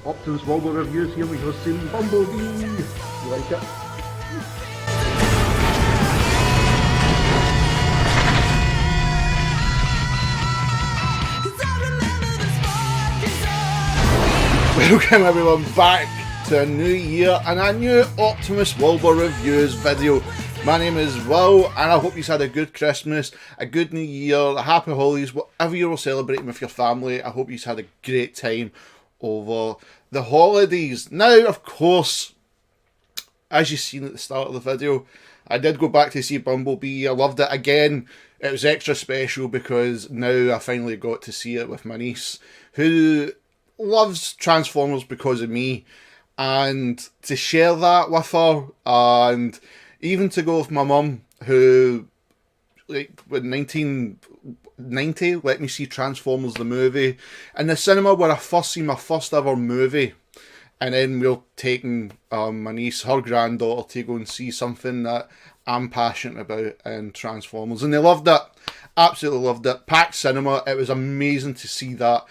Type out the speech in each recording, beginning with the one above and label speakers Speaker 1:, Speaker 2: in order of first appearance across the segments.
Speaker 1: Optimus Wilbur reviews. Here we go, soon Bumblebee. You like it? Welcome everyone back to a new year and a new Optimus Wilbur reviews video. My name is Will and I hope you've had a good Christmas, a good New Year, a happy holidays, whatever you're celebrating with your family. I hope you've had a great time over the holidays. Now, of course, as you've seen at the start of the video, I did go back to see Bumblebee. I loved it again. It was extra special because now I finally got to see it with my niece, who loves Transformers because of me, and to share that with her, and even to go with my mum, who, like, in 1990 let me see Transformers the movie in the cinema, where I first seen my first ever movie. And then we're taking my niece, her granddaughter, to go and see something that I'm passionate about in Transformers, and they loved it, absolutely loved it. Packed cinema, it was amazing to see that.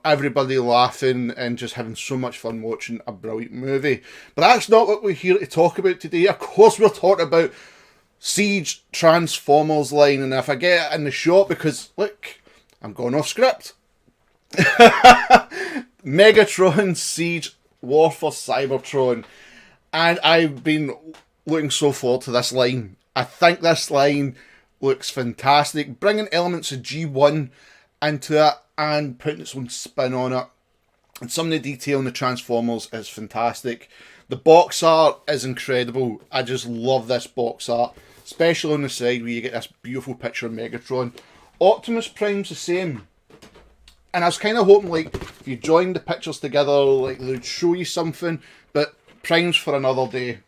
Speaker 1: Everybody laughing and just having so much fun watching a brilliant movie. But that's not what we're here to talk about today. Of course, we're talking about Siege Transformers line. And if I get it in the shot, because, look, I'm going off script. Megatron Siege War for Cybertron. And I've been looking so forward to this line. I think this line looks fantastic. Bringing elements of G1 into it and putting its own spin on it. And some of the detail in the Transformers is fantastic. The box art is incredible. I just love this box art, especially on the side where you get this beautiful picture of Megatron. Optimus Prime's the same. And I was kind of hoping, like, if you joined the pictures together, like, they would show you something, but Prime's for another day.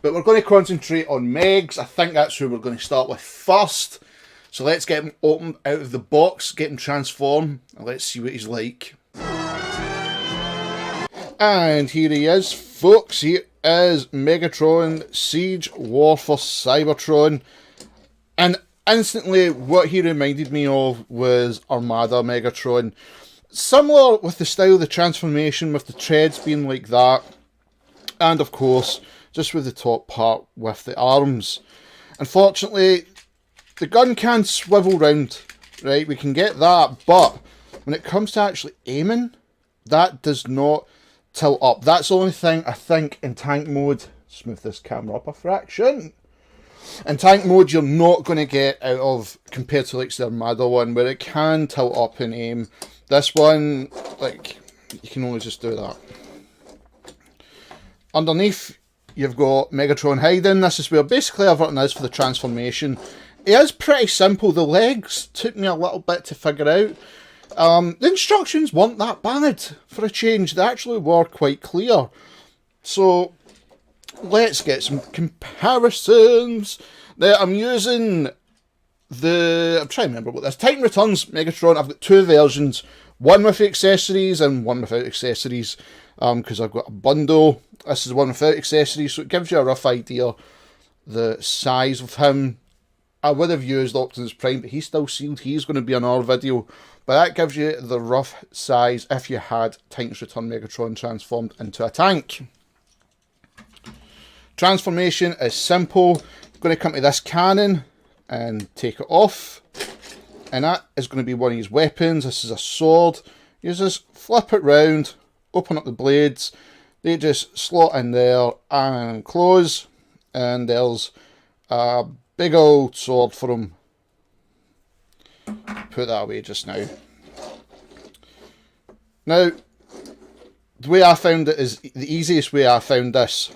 Speaker 1: But we're going to concentrate on Megs. I think that's who we're going to start with first. So let's get him opened out of the box, get him transformed, and let's see what he's like. And here he is, folks. He is Megatron Siege War for Cybertron. And instantly, what he reminded me of was Armada Megatron. Similar with the style of the transformation, with the treads being like that. And of course, just with the top part with the arms. Unfortunately, the gun can swivel round, right? We can get that, but when it comes to actually aiming, that does not tilt up. That's the only thing I think in tank mode. Smooth this camera up a fraction. In tank mode, you're not going to get out of, compared to like the Armada one, where it can tilt up and aim. This one, like, you can only just do that. Underneath, you've got Megatron hiding. This is where basically everything is for the transformation. It is pretty simple. The legs took me a little bit to figure out. The instructions weren't that bad for a change. They actually were quite clear. So let's get some comparisons. Now I'm using I'm trying to remember what this. Titan Returns Megatron. I've got two versions. One with accessories and one without accessories. Because I've got a bundle. This is one without accessories. So it gives you a rough idea the size of him. I would have used Optimus Prime, but he's still sealed. He's going to be on our video. But that gives you the rough size if you had Titan's Return Megatron transformed into a tank. Transformation is simple. I'm going to come to this cannon and take it off. And that is going to be one of his weapons. This is a sword. You just flip it round, open up the blades. They just slot in there and close. And there's a big old sword for him. Put that away just now. Now, the way I found it is the easiest way I found this.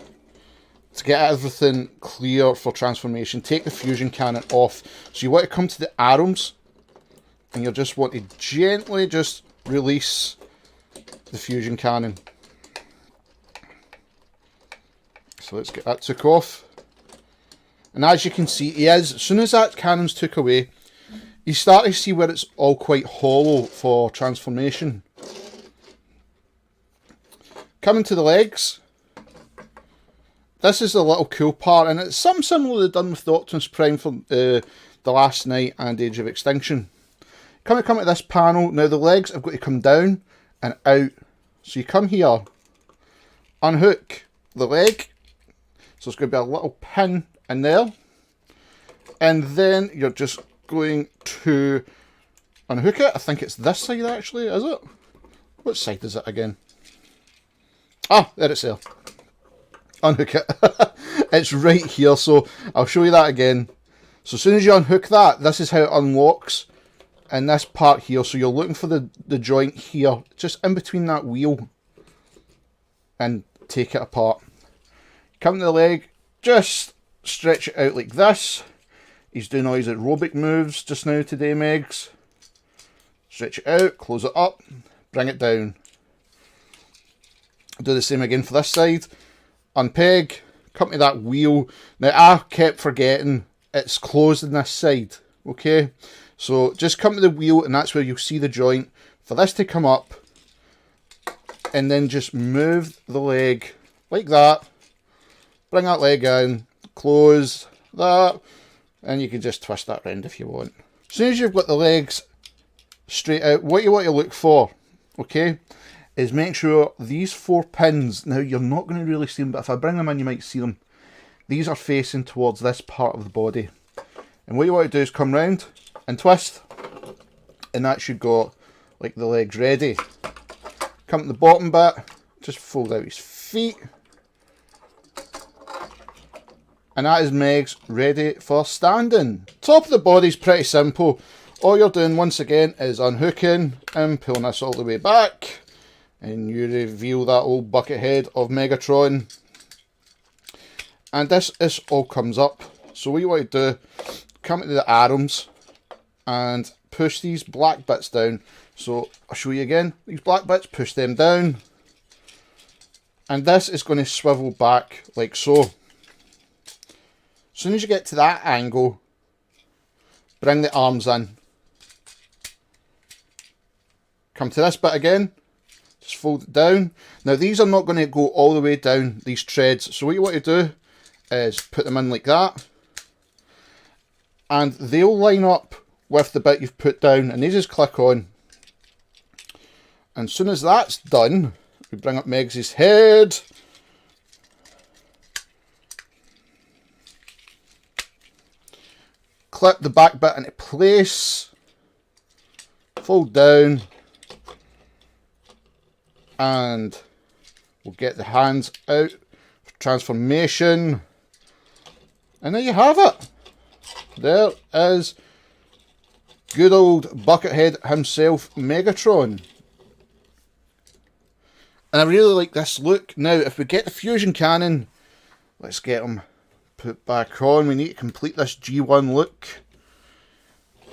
Speaker 1: To get everything clear for transformation, take the fusion cannon off. So you want to come to the arms, and you just want to gently just release the fusion cannon. So let's get that took off. And as you can see, as soon as that cannon's took away, you start to see where it's all quite hollow for transformation. Coming to the legs, this is the little cool part, and it's something similar to done with the Optimus Prime for The Last Night and Age of Extinction. Come to this panel, now the legs have got to come down and out So you come here, unhook the leg, so it's going to be a little pin in there, and then you're just going to unhook it. I think it's this side actually, is it? What side is it again? Ah, there it's there. Unhook it. It's right here, so I'll show you that again. So as soon as you unhook that, this is how it unlocks in this part here. So you're looking for the joint here, just in between that wheel, and take it apart. Come to the leg, just stretch it out like this. He's doing all his aerobic moves just now today, Megs. Stretch it out, close it up, bring it down. Do the same again for this side. Unpeg, come to that wheel. Now I kept forgetting it's closed on this side, okay? So just come to the wheel and that's where you'll see the joint. For this to come up, and then just move the leg like that. Bring that leg in, close that, and you can just twist that round if you want. As soon as you've got the legs straight out, what you want to look for, okay, is make sure these 4 pins, now you're not going to really see them, but if I bring them in you might see them. These are facing towards this part of the body. And what you want to do is come round and twist, and that should go like the legs ready. Come to the bottom bit, just fold out his feet. And that is Megs ready for standing. Top of the body's pretty simple. All you're doing once again is unhooking and pulling this all the way back. And you reveal that old bucket head of Megatron. And this all comes up. So what you want to do, come to the arms and push these black bits down. So I'll show you again. These black bits, push them down. And this is going to swivel back like so. As soon as you get to that angle, bring the arms in. Come to this bit again. Just fold it down. Now these are not going to go all the way down, these treads. So what you want to do is put them in like that. And they'll line up with the bit you've put down. And they just click on. And as soon as that's done, we bring up Megs' head. Clip the back bit into place. Fold down. And we'll get the hands out for transformation. And there you have it. There is good old Buckethead himself, Megatron. And I really like this look. Now, if we get the fusion cannon, let's get him put back on. We need to complete this G1 look.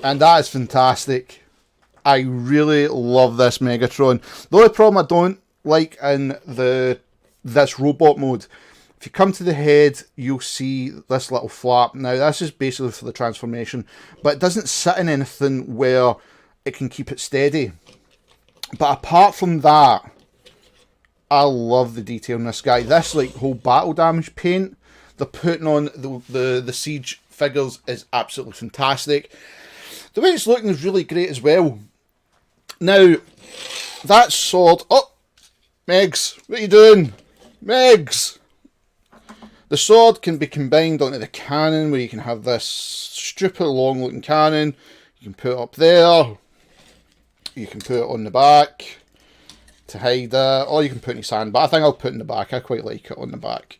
Speaker 1: And that is fantastic. I really love this Megatron. The only problem I don't like in this robot mode, if you come to the head, you'll see this little flap. Now, this is basically for the transformation, but it doesn't sit in anything where it can keep it steady. But apart from that, I love the detail in this guy. This like whole battle damage paint they're putting on the Siege figures is absolutely fantastic. The way it's looking is really great as well. Now, that sword... Oh! Megs, what are you doing? Megs! The sword can be combined onto the cannon, where you can have this stupid long looking cannon. You can put it up there. You can put it on the back to hide it, or you can put it in your sand, but I think I'll put it in the back. I quite like it on the back.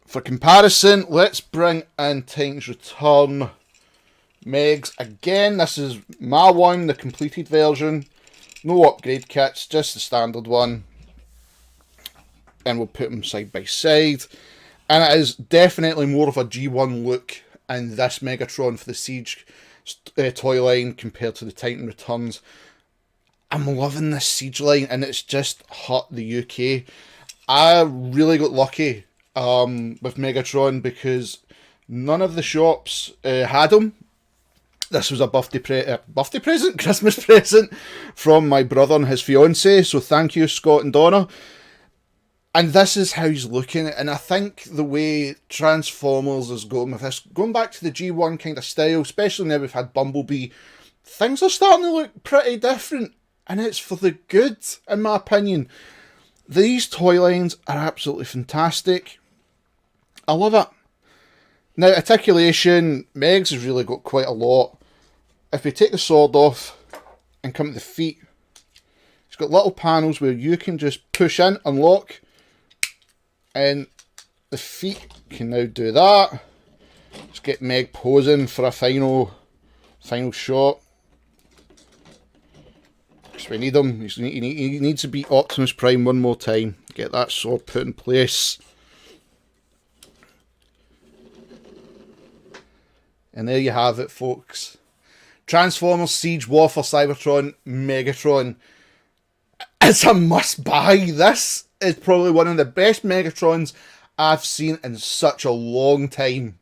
Speaker 1: For comparison, let's bring in Titans Return Megs again. This is my one, the completed version. No upgrade kits, just the standard one. And we'll put them side by side. And it is definitely more of a G1 look in this Megatron for the Siege toy line compared to the Titan Returns. I'm loving this Siege line, and it's just hot the UK. I really got lucky with Megatron because none of the shops had them. This was a birthday present, Christmas present from my brother and his fiancée. So thank you, Scott and Donna. And this is how he's looking. And I think the way Transformers is going with this, going back to the G1 kind of style, especially now we've had Bumblebee, things are starting to look pretty different. and it's for the good, in my opinion. These toy lines are absolutely fantastic. I love it. Now, articulation, Megs has really got quite a lot. If we take the sword off and come to the feet, it's got little panels where you can just push in, unlock, and the feet can now do that. Let's get Meg posing for a final shot. Because we need him. He needs to beat Optimus Prime one more time. Get that sword put in place. And there you have it, folks. Transformers Siege War for Cybertron Megatron. It's a must-buy. This is probably one of the best Megatrons I've seen in such a long time.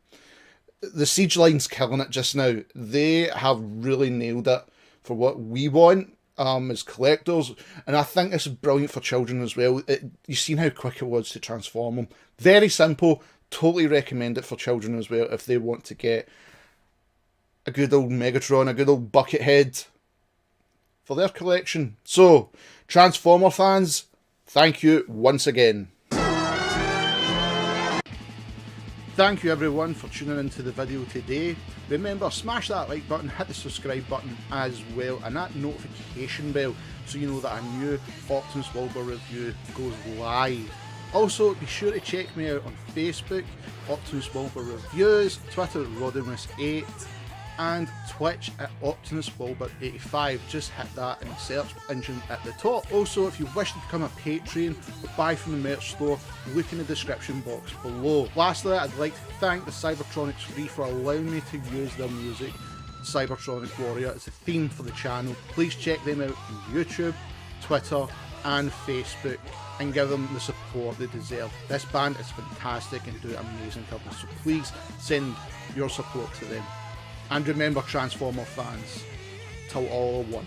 Speaker 1: The Siege line's killing it just now. They have really nailed it for what we want as collectors. And I think this is brilliant for children as well. You've seen how quick it was to transform them. Very simple. Totally recommend it for children as well if they want to get a good old Megatron, a good old Buckethead for their collection. So, Transformer fans, thank you once again. Thank you everyone for tuning into the video today. Remember, smash that like button, hit the subscribe button as well, and that notification bell so you know that a new Optimus Wilbur review goes live. Also, be sure to check me out on Facebook, Optimus Wilbur Reviews, Twitter Rodimus8, and Twitch at Optimus Wilbur 85. Just hit that in the search engine at the top. Also, if you wish to become a Patreon or buy from the merch store, look in the description box below. Lastly, I'd like to thank the Cybertronic Spree for allowing me to use their music. Cybertronic Warrior is the theme for the channel. Please check them out on YouTube, Twitter and Facebook and give them the support they deserve. This band is fantastic and do amazing covers, so please send your support to them. And remember, Transformer fans, till all are one.